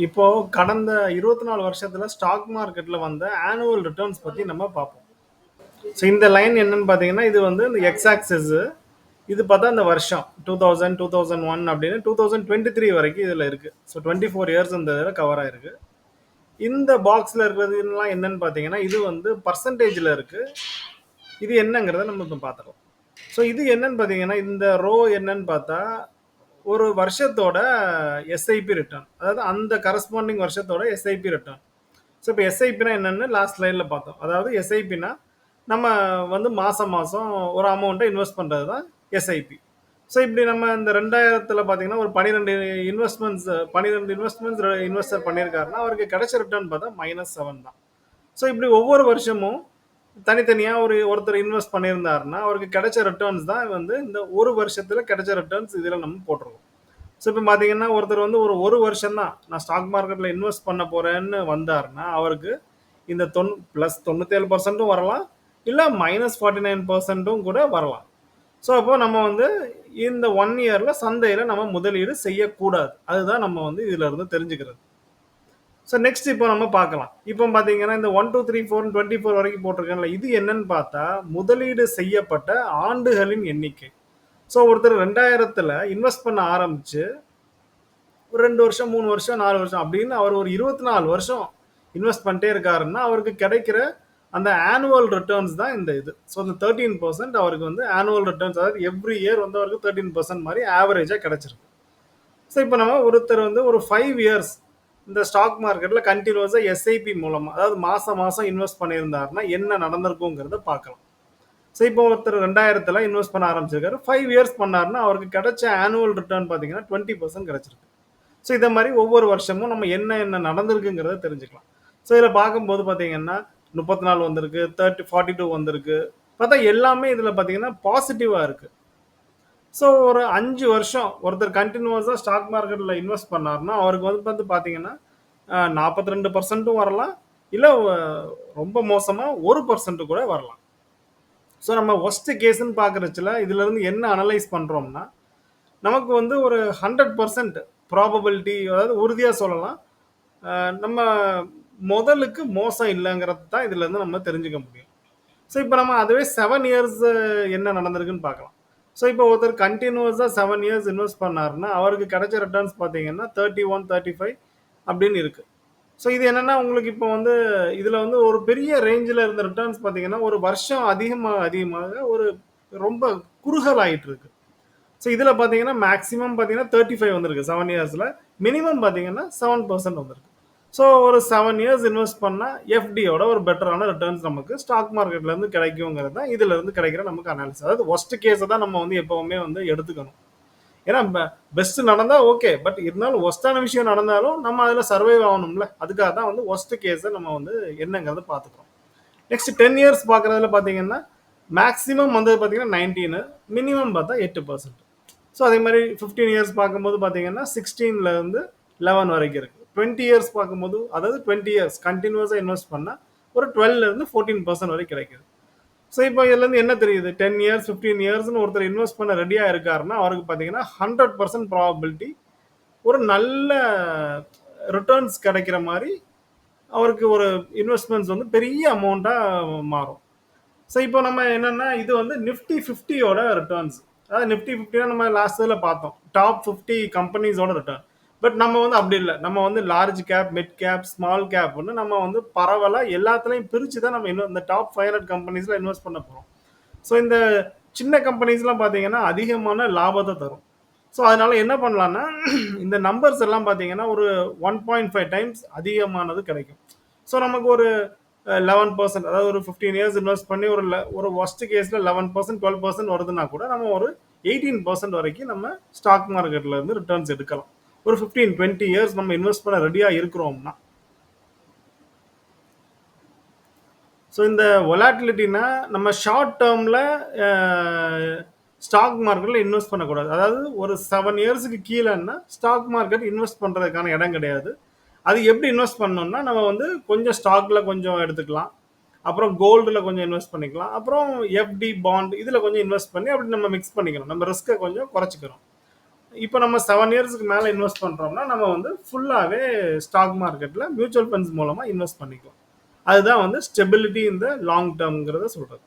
இப்போ கடந்த 24 வருஷத்துல ஸ்டாக் மார்க்கெட்ல வந்த ஆனுவல் ரிட்டர்ன்ஸ் பத்தி நம்ம பார்ப்போம். ஸோ இந்த லைன் என்னன்னு பார்த்தீங்கன்னா, இது வந்து இந்த எக்ஸ் ஆக்சிஸ். இது பார்த்தா இந்த வருஷம் 2000, 2001 அப்படின்னு 2023 வரைக்கும் இதில் இருக்கு. ஸோ 24 இயர்ஸ் இந்த இதில் கவர் ஆயிருக்கு. இந்த பாக்ஸில் இருக்கிறதுலாம் என்னன்னு பார்த்தீங்கன்னா, இது வந்து பர்சன்டேஜில் இருக்கு. இது என்னங்கிறத நம்ம இப்போ பார்த்துக்கலாம். ஸோ இது என்னன்னு பார்த்தீங்கன்னா, இந்த ரோ என்னன்னு பார்த்தா ஒரு வருஷத்தோட எஸ்ஐபி ரிட்டர்ன், அதாவது அந்த கரஸ்பாண்டிங் வருஷத்தோட எஸ்ஐபி ரிட்டர்ன். ஸோ இப்போ எஸ்ஐபினா என்னன்னு லாஸ்ட் ஸ்லைடில் பார்த்தோம். அதாவது எஸ்ஐபினா நம்ம வந்து மாதம் மாதம் ஒரு அமௌண்ட்டை இன்வெஸ்ட் பண்ணுறது தான் எஸ்ஐபி. ஸோ இப்படி நம்ம இந்த 2000 பார்த்தீங்கன்னா ஒரு 12 இன்வெஸ்ட்மெண்ட்ஸ் இன்வெஸ்டர் பண்ணியிருக்காருன்னா அவருக்கு கிடைச்ச ரிட்டர்ன் பார்த்தா -7 தான். ஸோ இப்படி ஒவ்வொரு வருஷமும் தனித்தனியாக ஒருத்தர் இன்வெஸ்ட் பண்ணியிருந்தாருன்னா அவருக்கு கிடைச்ச ரிட்டர்ன்ஸ் தான் வந்து இந்த ஒரு வருஷத்தில் கிடைச்ச ரிட்டர்ன்ஸ் இதில் நம்ம போட்டிருக்கோம். ஸோ இப்போ பார்த்தீங்கன்னா ஒருத்தர் வந்து ஒரு வருஷம் தான் நான் ஸ்டாக் மார்க்கெட்டில் இன்வெஸ்ட் பண்ண போகிறேன்னு வந்தாருன்னா அவருக்கு இந்த +97% வரலாம், இல்லை -49% கூட வரலாம். ஸோ அப்போ நம்ம வந்து இந்த 1 இயரில் சந்தையில் நம்ம முதலீடு செய்யக்கூடாது. அதுதான் நம்ம வந்து இதில் இருந்து தெரிஞ்சுக்கிறது. ஸோ நெக்ஸ்ட் இப்போ நம்ம பார்க்கலாம். இப்போ பார்த்தீங்கன்னா இந்த 1 2 3 4 24 வரைக்கும் போட்டிருக்கேன்ல, இது என்னன்னு பார்த்தா முதலீடு செய்யப்பட்ட ஆண்டுகளின் எண்ணிக்கை. ஸோ ஒருத்தர் 2000 இன்வெஸ்ட் பண்ண ஆரம்பிச்சு ஒரு 2 வருஷம் 3 வருஷம் 4 வருஷம் அப்படின்னு அவர் ஒரு 24 வருஷம் இன்வெஸ்ட் பண்ணிட்டே இருக்காருன்னா அவருக்கு கிடைக்கிற அந்த ஆனுவல் ரிட்டர்ன்ஸ் தான் இந்த இது. ஸோ இந்த 13% அவருக்கு வந்து ஆனுவல் ரிட்டர்ன்ஸ், அதாவது எவ்ரி இயர் வந்து அவருக்கு 13% மாதிரி ஆவரேஜாக கிடைச்சிருக்கு. ஸோ இப்போ நம்ம ஒருத்தர் வந்து ஒரு 5 இயர்ஸ் இந்த ஸ்டாக் மார்க்கெட்டில் கண்டினியூஸாக எஸ்ஐபி மூலமாக, அதாவது மாதம் மாதம் இன்வெஸ்ட் பண்ணியிருந்தாருன்னா என்ன நடந்திருக்குங்கிறத பார்க்கலாம். ஸோ இப்போ ஒருத்தர் 2000 இன்வெஸ்ட் பண்ண ஆரம்பிச்சிருக்காரு, 5 இயர்ஸ் பண்ணாருன்னா அவருக்கு கிடைச்ச ஆனுவல் ரிட்டர்ன் பார்த்தீங்கன்னா 20% கிடைச்சிருக்கு. ஸோ இதை மாதிரி ஒவ்வொரு வருஷமும் நம்ம என்ன நடந்திருக்குங்கிறத தெரிஞ்சுக்கலாம். ஸோ இதில் பார்க்கும்போது பார்த்தீங்கன்னா 34 வந்திருக்கு, 42 வந்திருக்கு. பார்த்தா எல்லாமே இதில் பார்த்தீங்கன்னா பாசிட்டிவாக இருக்குது. ஸோ ஒரு 5 வருஷம் ஒருத்தர் கண்டினியூஸாக ஸ்டாக் மார்க்கெட்டில் இன்வெஸ்ட் பண்ணாருன்னா அவருக்கு வந்து பார்த்தீங்கன்னா 42%ம் வரலாம், இல்லை ரொம்ப மோசமாக 1% கூட வரலாம். ஸோ நம்ம ஒஸ்ட் கேஸ்ன்னு பார்க்குறச்சுல இதுலேருந்து என்ன அனலைஸ் பண்ணுறோம்னா, நமக்கு வந்து ஒரு 100% ப்ராபபிலிட்டி, அதாவது உறுதியாக சொல்லலாம், நம்ம முதலுக்கு மோசம் இல்லைங்கிறது தான் இதுலேருந்து நம்ம தெரிஞ்சுக்க முடியும். ஸோ இப்போ நம்ம அதுவே 7 இயர்ஸ் என்ன நடந்திருக்குன்னு பார்க்கலாம். ஸோ இப்போ ஒருத்தர் கண்டினியூஸாக 7 இயர்ஸ் இன்வெஸ்ட் பண்ணாருன்னா அவருக்கு கிடைச்ச ரிட்டர்ன்ஸ் பார்த்தீங்கன்னா 31 35 அப்படின்னு இருக்கு. ஸோ இது என்னன்னா உங்களுக்கு இப்போ வந்து இதில் வந்து ஒரு பெரிய ரேஞ்சில் இருந்த ரிட்டர்ன்ஸ் பார்த்தீங்கன்னா ஒரு வருஷம் அதிகமாக ஒரு ரொம்ப குறுகல் ஆகிட்டு இருக்கு. ஸோ இதில் பார்த்தீங்கன்னா மேக்ஸிமம் பார்த்தீங்கன்னா 35 வந்திருக்கு 7 இயர்ஸில், மினிமம் பார்த்தீங்கன்னா 7% வந்திருக்கு. ஸோ ஒரு 7 இயர்ஸ் இன்வெஸ்ட் பண்ணால் எஃப்டியோட ஒரு பெட்டரான ரிட்டர்ன்ஸ் நமக்கு ஸ்டாக் மார்க்கெட்லேருந்து கிடைக்குங்கிறது தான் இதிலேருந்து கிடைக்கிற நமக்கு அனாலிசிஸ். அதாவது ஒஸ்ட் கேஸை தான் நம்ம வந்து எப்போவுமே வந்து எடுத்துக்கணும். ஏன்னா பெஸ்ட் நடந்தால் ஓகே, பட் இருந்தாலும் ஒஸ்டான விஷயம் நடந்தாலும் நம்ம அதில் சர்வைவ் ஆகணும்ல, அதுக்காக தான் வந்து ஒஸ்ட் கேஸை நம்ம வந்து என்னங்கிறத பார்த்துக்கிறோம். நெக்ஸ்ட் 10 இயர்ஸ் பார்க்குறதுல பார்த்தீங்கன்னா மேக்ஸிமம் வந்து பார்த்தீங்கன்னா 19, மினிமம் பார்த்தா 8%. ஸோ அதே மாதிரி 15 இயர்ஸ் பார்க்கும்போது பார்த்தீங்கன்னா 16லேருந்து 11 வரைக்கும் இருக்குது. 20 இயர்ஸ் பார்க்கும்போது, அதாவது 20 இயர்ஸ் கண்டினியூஸாக இன்வெஸ்ட் பண்ணால் ஒரு 12லேருந்து 14% வரை கிடைக்குது. ஸோ இப்போ இதுலேருந்து என்ன தெரியுது, 10 இயர்ஸ் 15 இயர்ஸ்னு ஒருத்தர் இன்வெஸ்ட் பண்ண ரெடியாக இருக்காருன்னா அவருக்கு பார்த்தீங்கன்னா 100% ப்ராபபிலிட்டி ஒரு நல்ல ரிட்டர்ன்ஸ் கிடைக்கிற மாதிரி அவருக்கு ஒரு இன்வெஸ்ட்மெண்ட்ஸ் வந்து பெரிய அமௌண்ட்டாக மாறும். ஸோ இப்போ நம்ம என்னன்னா இது வந்து நிஃப்டி 50யோட ரிட்டர்ன்ஸ். அதாவது நிஃப்டி 50 நம்ம லாஸ்ட் இதில் பார்த்தோம், டாப் 50 கம்பெனிஸோட ரிட்டர்ன். பட் நம்ம வந்து அப்படி இல்லை, நம்ம வந்து large gap, mid gap, small கேப்னு நம்ம வந்து பரவலாக எல்லாத்துலேயும் பிரித்து தான் நம்ம இன்னும் இந்த டாப் 500 கம்பெனிஸில் இன்வெஸ்ட் பண்ண போகிறோம். ஸோ இந்த சின்ன கம்பெனிஸ்லாம் பார்த்தீங்கன்னா அதிகமான லாபத்தை தரும். ஸோ அதனால என்ன பண்ணலான்னா இந்த நம்பர்ஸ் எல்லாம் பார்த்தீங்கன்னா ஒரு 1.5 டைம்ஸ் அதிகமானது கிடைக்கும். ஸோ நமக்கு ஒரு 11%, அதாவது ஒரு 15 இயர்ஸ் இன்வெஸ்ட் பண்ணி ஒரு ஒஸ்ட் கேஸில் 11% 12% வருதுன்னா கூட நம்ம ஒரு 18% வரைக்கும் நம்ம ஸ்டாக் மார்க்கெட்டில் இருந்து ரிட்டர்ன்ஸ் எடுக்கலாம். ஒரு 15-20 இயர்ஸ் நம்ம இன்வெஸ்ட் பண்ண ரெடியாக இருக்கிறோம்னா. ஸோ இந்த வொலாட்டிலிட்டினா நம்ம ஷார்ட் டேர்மில் ஸ்டாக் மார்க்கெட்டில் இன்வெஸ்ட் பண்ணக்கூடாது. அதாவது ஒரு 7 இயர்ஸுக்கு கீழேன்னா ஸ்டாக் மார்க்கெட் இன்வெஸ்ட் பண்ணுறதுக்கான இடம் கிடையாது. அது எப்படி இன்வெஸ்ட் பண்ணோம்னா நம்ம வந்து கொஞ்சம் ஸ்டாக்கில் கொஞ்சம் எடுத்துக்கலாம், அப்புறம் கோல்டில் கொஞ்சம் இன்வெஸ்ட் பண்ணிக்கலாம், அப்புறம் எஃப்டி பாண்ட் இதில் கொஞ்சம் இன்வெஸ்ட் பண்ணி அப்படி நம்ம மிக்ஸ் பண்ணிக்கணும், நம்ம ரிஸ்க்கை கொஞ்சம் குறைச்சிக்கிறோம். இப்போ நம்ம 7 இயர்ஸ்க்கு மேல இன்வெஸ்ட் பண்றோம்னா, நம்ம வந்து ஃபுல்லாவே ஸ்டாக் மார்க்கெட்ல மியூச்சுவல் ஃபண்ட்ஸ் மூலமா இன்வெஸ்ட் பண்ணிக்கலாம். அதுதான் வந்து ஸ்டெபிலிட்டி இன் த லாங் டெர்ம்ங்கிறத சொல்றது.